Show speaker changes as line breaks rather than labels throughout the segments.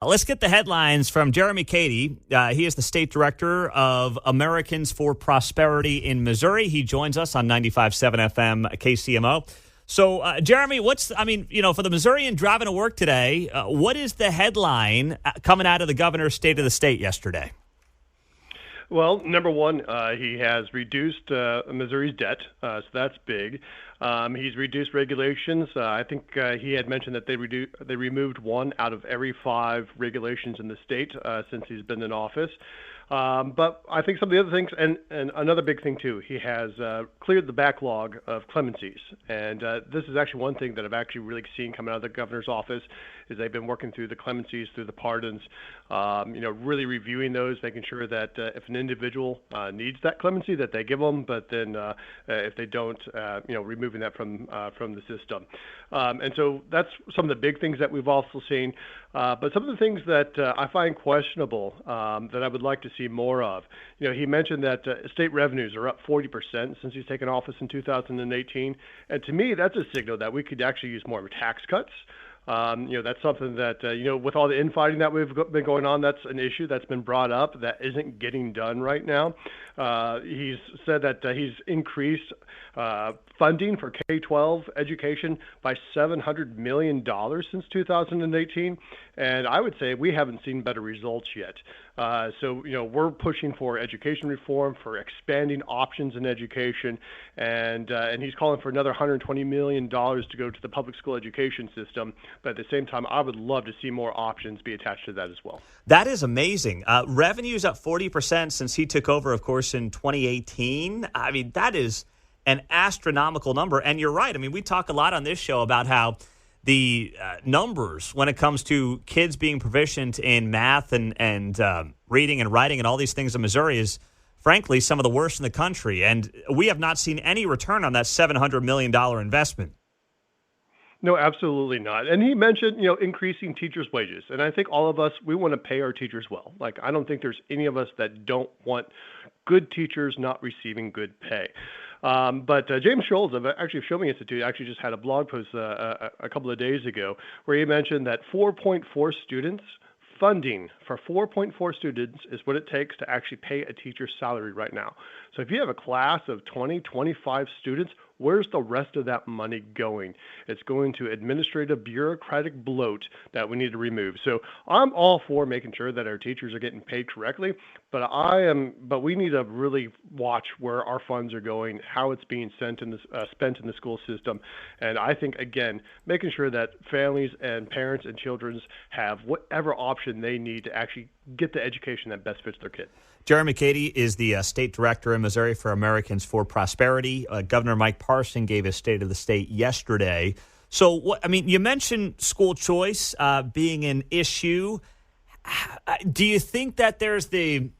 Let's get the headlines from Jeremy Cady. He is the state director of Americans for Prosperity in Missouri. He joins us on 95.7 FM KCMO. So, Jeremy, for the Missourian driving to work today, what is the headline coming out of the governor's state of the state yesterday?
Well, number one, he has reduced Missouri's debt, so that's big. He's reduced regulations. I think he had mentioned that they removed one out of every 5 regulations in the state since he's been in office. But I think some of the other things, and another big thing too, he has cleared the backlog of clemencies. And this is actually one thing that I've actually really seen coming out of the governor's office, is they've been working through the clemencies, through the pardons, really reviewing those, making sure that if an individual needs that clemency, that they give them, but then if they don't, removing that from the system. And so that's some of the big things that we've also seen. But some of the things that I find questionable that I would like to see more of. He mentioned that state revenues are up 40% since he's taken office in 2018. And to me, that's a signal that we could actually use more tax cuts. That's something that, with all the infighting that we've been going on, that's an issue that's been brought up that isn't getting done right now. He's said that he's increased funding for K-12 education by $700 million since 2018. And I would say we haven't seen better results yet. So we're pushing for education reform, for expanding options in education, and he's calling for another $120 million to go to the public school education system. But at the same time, I would love to see more options be attached to that as well.
That is amazing. Revenue's up 40% since he took over, of course, in 2018. I mean, that is an astronomical number. And you're right. I mean, we talk a lot on this show about how the numbers when it comes to kids being proficient in math and reading and writing and all these things in Missouri is, frankly, some of the worst in the country. And we have not seen any return on that $700 million investment.
No, absolutely not. And he mentioned, increasing teachers' wages. And I think all of us, we want to pay our teachers well. Like, I don't think there's any of us that don't want good teachers not receiving good pay. But James Scholes of actually Filming Institute actually just had a blog post a couple of days ago where he mentioned that 4.4 students, funding for 4.4 students is what it takes to actually pay a teacher's salary right now. So if you have a class of 20, 25 students, where's the rest of that money going? It's going to administrative bureaucratic bloat that we need to remove. So I'm all for making sure that our teachers are getting paid correctly, but we need to really watch where our funds are going, how it's being spent in the school system. And I think, again, making sure that families and parents and children have whatever option they need to actually get the education that best fits their kid.
Jeremy Cady is the state director in Missouri for Americans for Prosperity. Governor Mike Parson gave his State of the State yesterday. So, you mentioned school choice being an issue. Do you think that there's the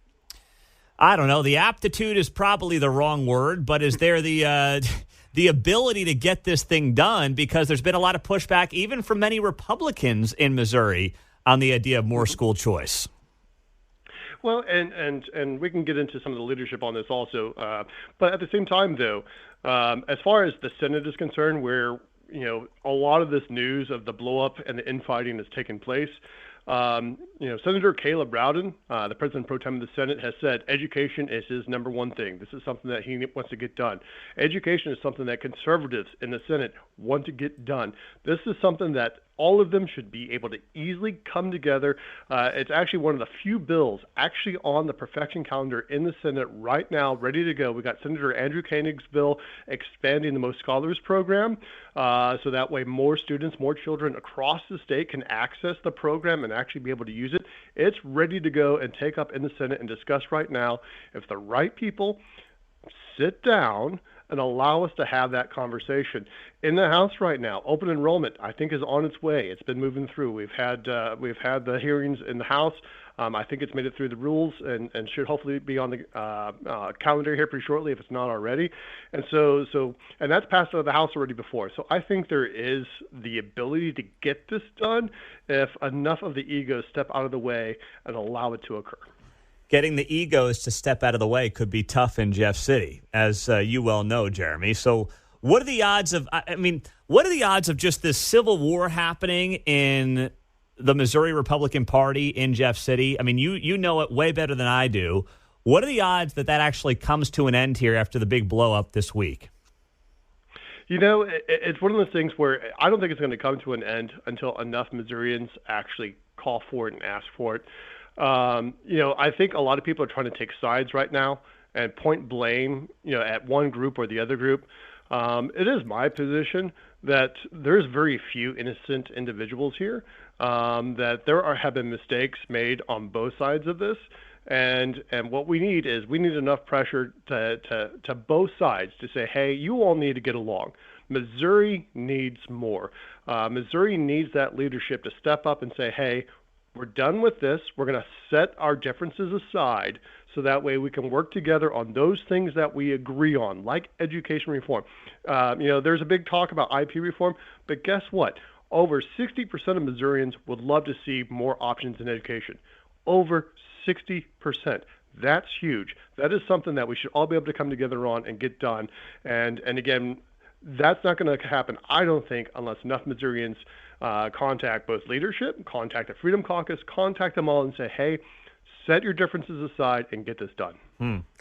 aptitude is probably the wrong word, but is there the ability to get this thing done? Because there's been a lot of pushback, even from many Republicans in Missouri, on the idea of more school choice.
Well, and we can get into some of the leadership on this also. But at the same time, though, as far as the Senate is concerned, where, a lot of this news of the blow-up and the infighting has taken place, Senator Caleb Rowden, the president pro tem of the Senate, has said education is his number one thing. This is something that he wants to get done. Education is something that conservatives in the Senate want to get done. This is something that all of them should be able to easily come together. It's actually one of the few bills actually on the perfection calendar in the Senate right now, ready to go. We got Senator Andrew Koenig's bill expanding the Most Scholars program, so that way more students, more children across the state can access the program and actually be able to use it. It's ready to go and take up in the Senate and discuss right now. If the right people sit down and allow us to have that conversation. In the House right now, open enrollment, I think, is on its way. It's been moving through. We've had the hearings in the House. I think it's made it through the rules and should hopefully be on the calendar here pretty shortly if it's not already. And and that's passed out of the House already before. So I think there is the ability to get this done if enough of the egos step out of the way and allow it to occur.
Getting the egos to step out of the way could be tough in Jeff City, as you well know, Jeremy. So what are the odds of, what are the odds of just this civil war happening in the Missouri Republican Party in Jeff City. I mean, you know it way better than I do. What are the odds that actually comes to an end here after the big blow up this week?
It's one of those things where I don't think it's going to come to an end until enough Missourians actually call for it and ask for it. I think a lot of people are trying to take sides right now and point blame, at one group or the other group. It is my position that there's very few innocent individuals here, that have been mistakes made on both sides of this. And what we need enough pressure to both sides to say, hey, you all need to get along. Missouri needs more. Missouri needs that leadership to step up and say, hey, we're done with this. We're going to set our differences aside so that way we can work together on those things that we agree on, like education reform. There's a big talk about IP reform, but guess what? Over 60% of Missourians would love to see more options in education. Over 60%. That's huge. That is something that we should all be able to come together on and get done. And again, that's not going to happen, I don't think, unless enough Missourians contact both leadership, contact the Freedom Caucus, contact them all and say, hey, set your differences aside and get this done.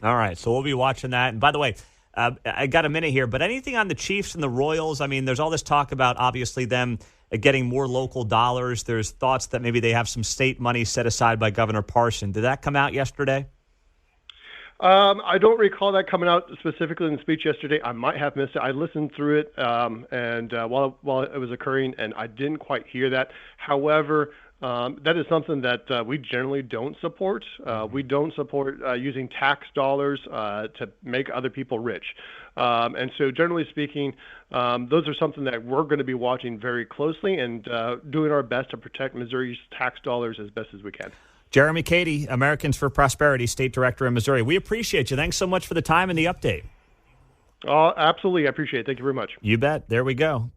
All right. So we'll be watching that. And by the way, I got a minute here, but anything on the Chiefs and the Royals? I mean, there's all this talk about obviously them getting more local dollars. There's thoughts that maybe they have some state money set aside by Governor Parson. Did that come out yesterday?
I don't recall that coming out specifically in the speech yesterday. I might have missed it. I listened through it and while it was occurring, and I didn't quite hear that. However, that is something that we generally don't support. We don't support using tax dollars to make other people rich. And so generally speaking, those are something that we're going to be watching very closely and doing our best to protect Missouri's tax dollars as best as we can.
Jeremy Cady, Americans for Prosperity, State Director in Missouri. We appreciate you. Thanks so much for the time and the update.
Absolutely. I appreciate it. Thank you very much.
You bet. There we go.